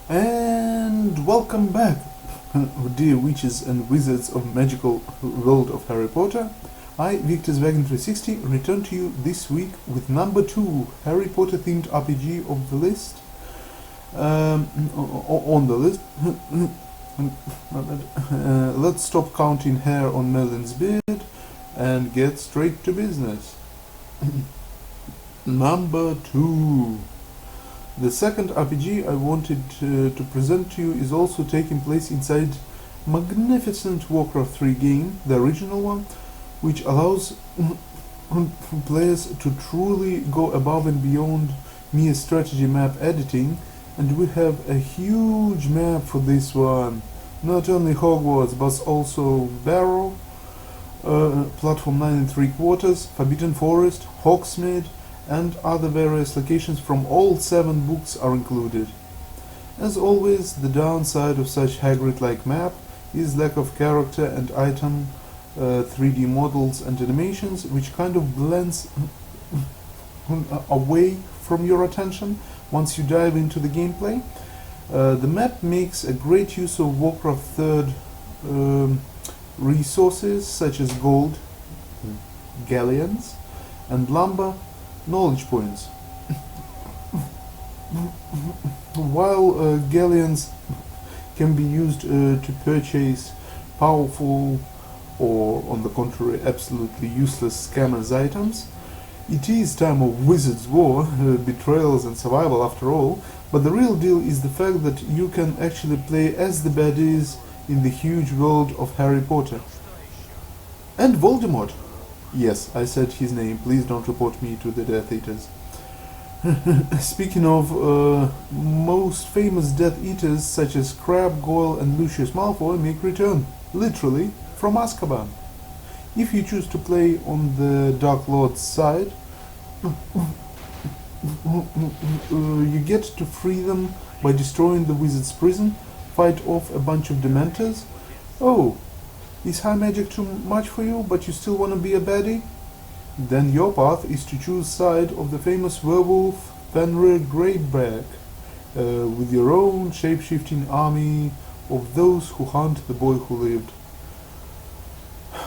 And welcome back, dear witches and wizards of magical world of Harry Potter. I, Victor's Wagon 360, return to you this week with number 2 Harry Potter themed RPG of the list. On the list. Let's stop counting hair on Merlin's beard and get straight to business. Number 2. The second RPG I wanted to present to you is also taking place inside magnificent Warcraft 3 game, the original one, which allows players to truly go above and beyond mere strategy map editing, and we have a huge map for this one. Not only Hogwarts, but also Barrow, Platform 9 3/4, Forbidden Forest, Hogsmeade, and other various locations from all 7 books are included. As always, the downside of such Hagrid-like map is lack of character and item 3D models and animations, which kind of blends away from your attention once you dive into the gameplay. The map makes a great use of Warcraft 3rd resources such as gold, galleons, and lumber, knowledge points. While galleons can be used to purchase powerful or, on the contrary, absolutely useless scammers items, it is time of wizards' war, betrayals and survival after all, but the real deal is the fact that you can actually play as the baddies in the huge world of Harry Potter. And Voldemort. Yes, I said his name, please don't report me to the Death Eaters. Speaking of most famous Death Eaters such as Crabbe, Goyle and Lucius Malfoy make return, literally, from Azkaban. If you choose to play on the Dark Lord's side, you get to free them by destroying the wizard's prison, fight off a bunch of Dementors. Oh, is high magic too much for you, but you still want to be a baddie? Then your path is to choose side of the famous werewolf Fenrir Greyback, with your own shape-shifting army of those who hunt the boy who lived.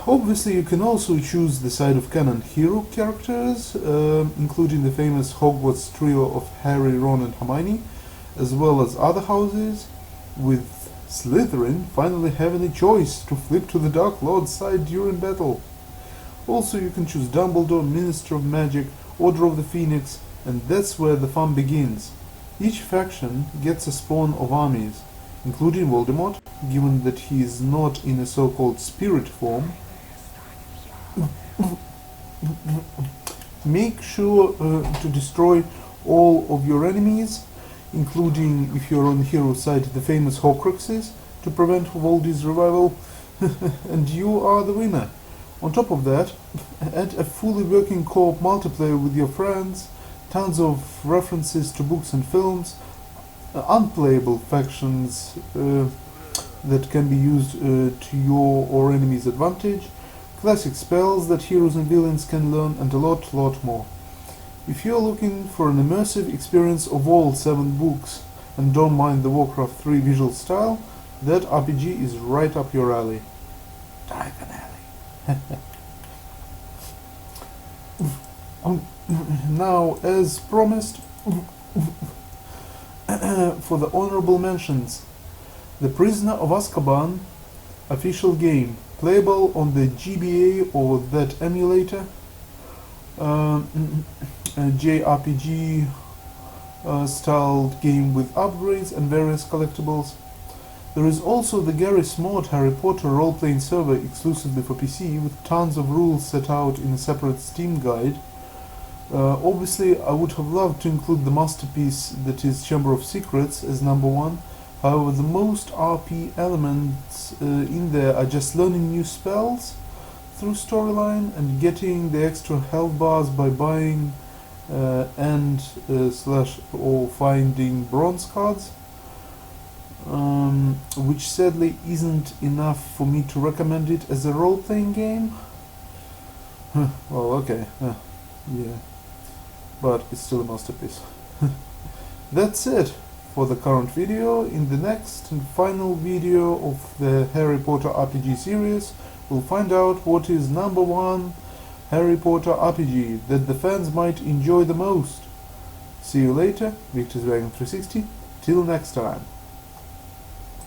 Obviously, you can also choose the side of canon hero characters, including the famous Hogwarts trio of Harry, Ron and Hermione, as well as other houses, with Slytherin finally having a choice to flip to the Dark Lord's side during battle. Also, you can choose Dumbledore, Minister of Magic, Order of the Phoenix, and that's where the fun begins. Each faction gets a spawn of armies, including Voldemort, given that he is not in a so-called spirit form. Make sure to destroy all of your enemies, including, if you're on the hero side, the famous Horcruxes, to prevent Voldy's revival, and you are the winner. On top of that, add a fully working co-op multiplayer with your friends, tons of references to books and films, unplayable factions that can be used to your or enemy's advantage, classic spells that heroes and villains can learn, and a lot more. If you're looking for an immersive experience of all 7 books and don't mind the Warcraft 3 visual style, that RPG is right up your alley. Diagon Alley. Now, as promised, for the honorable mentions, The Prisoner of Azkaban official game, playable on the GBA or that emulator, a JRPG styled game with upgrades and various collectibles. There is also the Garry's Mod Harry Potter role-playing server exclusively for PC, with tons of rules set out in a separate Steam guide. Obviously, I would have loved to include the masterpiece that is Chamber of Secrets as number 1. However, the most RP elements in there are just learning new spells through storyline and getting the extra health bars by buying or finding bronze cards, which sadly isn't enough for me to recommend it as a role-playing game. Well, okay, yeah, but it's still a masterpiece. That's it. for the current video. In the next and final video of the Harry Potter RPG series, we'll find out what is number one Harry Potter RPG that the fans might enjoy the most. See you later, Victor's Dragon 360. Till next time.